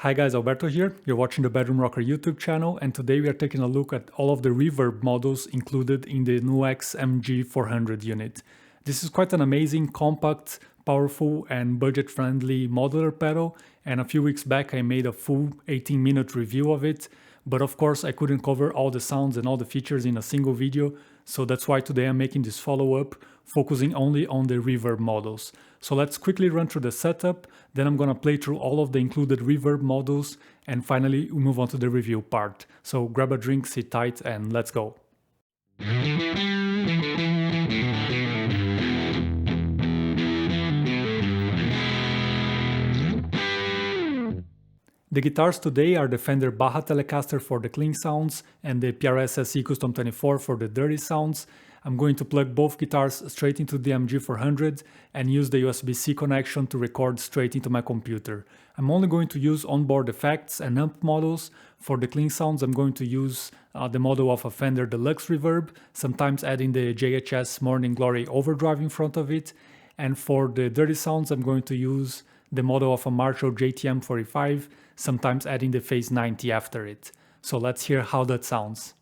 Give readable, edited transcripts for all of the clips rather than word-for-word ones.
Hi guys, Alberto here. You're watching the Bedroom Rocker YouTube channel, and today we are taking a look at all of the reverb models included in the Nux MG-400 unit. This is quite an amazing, compact, powerful and budget-friendly modular pedal, and a few weeks back I made a full 18-minute review of it, but of course I couldn't cover all the sounds and all the features in a single video, so that's why today I'm making this follow-up, focusing only on the reverb models. So let's quickly run through the setup, then I'm gonna play through all of the included reverb models, and finally we move on to the review part. So grab a drink, sit tight, and let's go. The guitars today are the Fender Baja Telecaster for the clean sounds and the PRS SE Custom 24 for the dirty sounds. I'm going to plug both guitars straight into the MG400 and use the USB-C connection to record straight into my computer. I'm only going to use onboard effects and amp models. For the clean sounds I'm going to use the model of a Fender Deluxe Reverb, sometimes adding the JHS Morning Glory overdrive in front of it. And for the dirty sounds I'm going to use the model of a Marshall JTM 45, sometimes adding the Phase 90 after it. So let's hear how that sounds.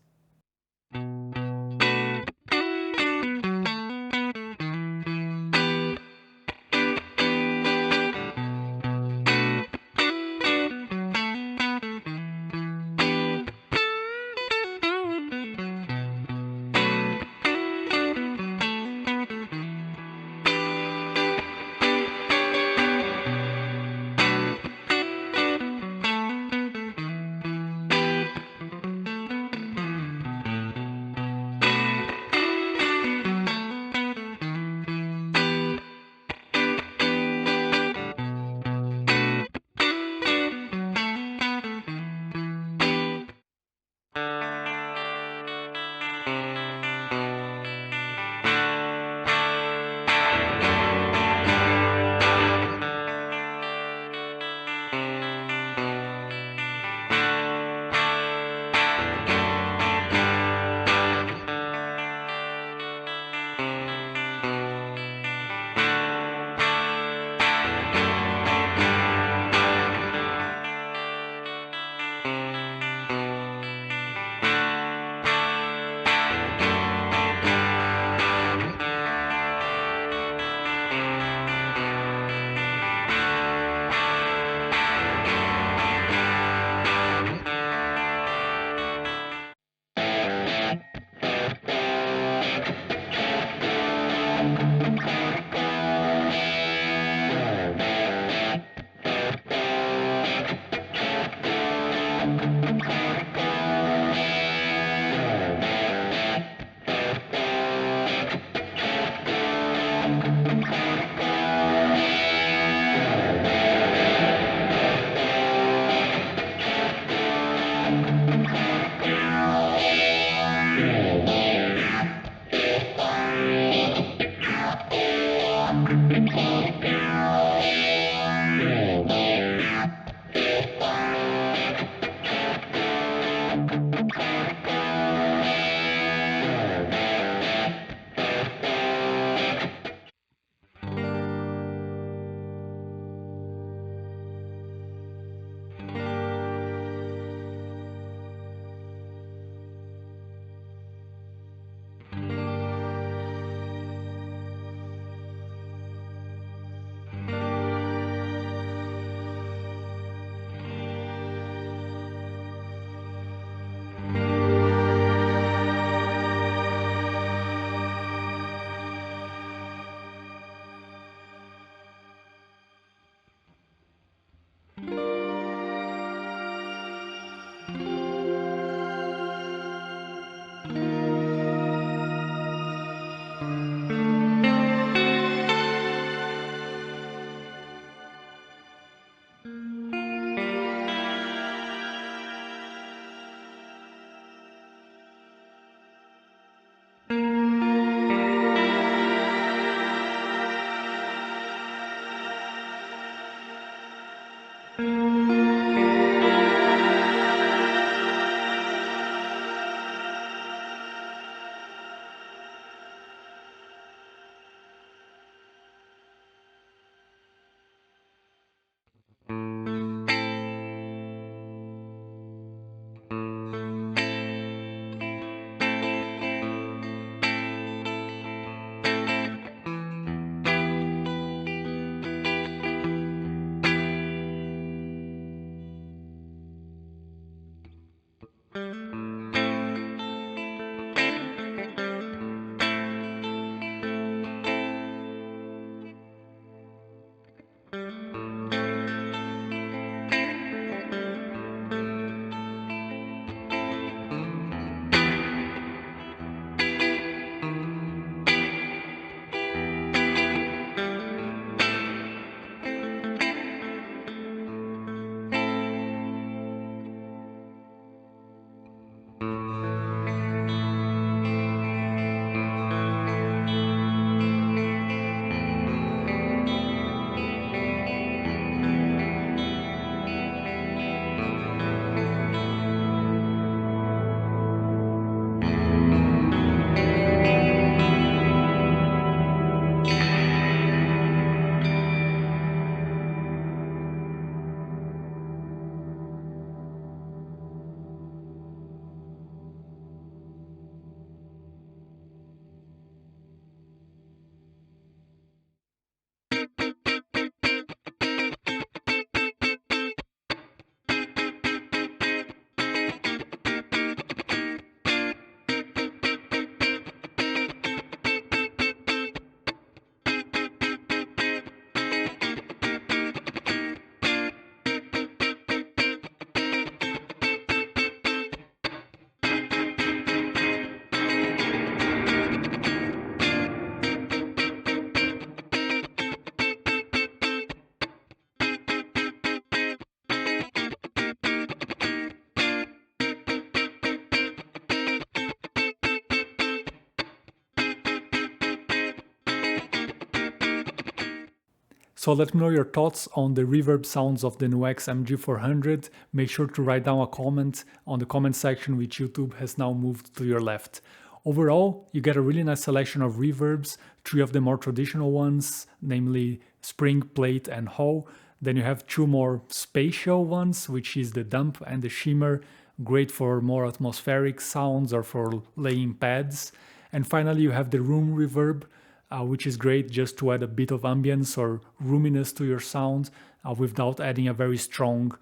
So let me know your thoughts on the reverb sounds of the Nux MG-400. Make sure to write down a comment on the comment section, which YouTube has now moved to your left. Overall, you get a really nice selection of reverbs, 3 of the more traditional ones, namely spring, plate, and hall. Then you have 2 more spatial ones, which is the dump and the shimmer, great for more atmospheric sounds or for laying pads. And finally, you have the room reverb, which is great just to add a bit of ambience or roominess to your sound without adding a very strong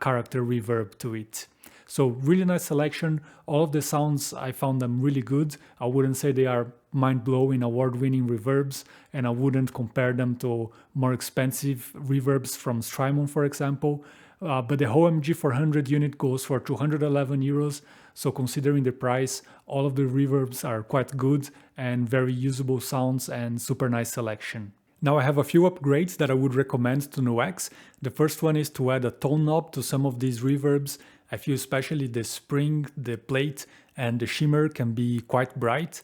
character reverb to it. So really nice selection. All of the sounds, I found them really good. I wouldn't say they are mind-blowing, award-winning reverbs, and I wouldn't compare them to more expensive reverbs from Strymon, for example. But the whole MG-400 unit goes for 211 euros. So considering the price, all of the reverbs are quite good and very usable sounds and super nice selection. Now I have a few upgrades that I would recommend to Nux. The first one is to add a tone knob to some of these reverbs. I feel especially the spring, the plate, and the shimmer can be quite bright.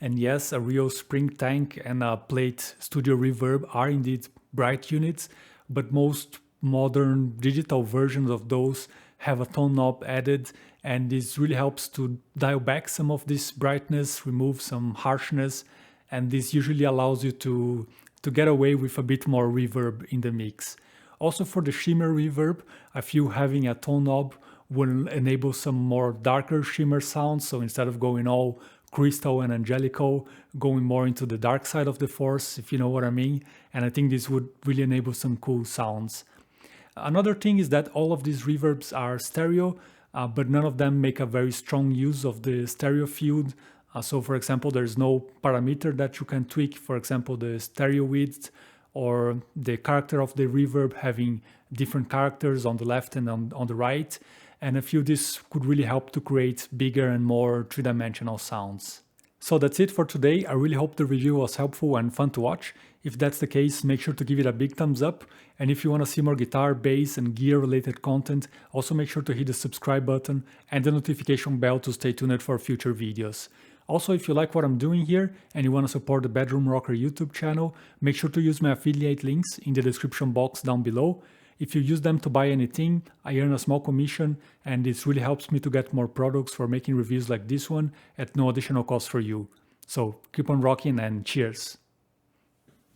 And yes, a real spring tank and a plate studio reverb are indeed bright units, but most modern digital versions of those have a tone knob added, and this really helps to dial back some of this brightness, remove some harshness, and this usually allows you to get away with a bit more reverb in the mix. Also for the shimmer reverb, I feel having a tone knob will enable some more darker shimmer sounds, so instead of going all crystal and angelical, going more into the dark side of the force, if you know what I mean, and I think this would really enable some cool sounds. Another thing is that all of these reverbs are stereo, but none of them make a very strong use of the stereo field. So for example, there's no parameter that you can tweak, for example, the stereo width or the character of the reverb having different characters on the left and on the right. And I feel this could really help to create bigger and more three-dimensional sounds. So that's it for today. I really hope the review was helpful and fun to watch. If that's the case, make sure to give it a big thumbs up. And if you want to see more guitar, bass, and gear related content, also make sure to hit the subscribe button and the notification bell to stay tuned for future videos. Also, if you like what I'm doing here and you want to support the Bedroom Rocker YouTube channel, make sure to use my affiliate links in the description box down below. If you use them to buy anything, I earn a small commission, and this really helps me to get more products for making reviews like this one at no additional cost for you. So keep on rocking and cheers!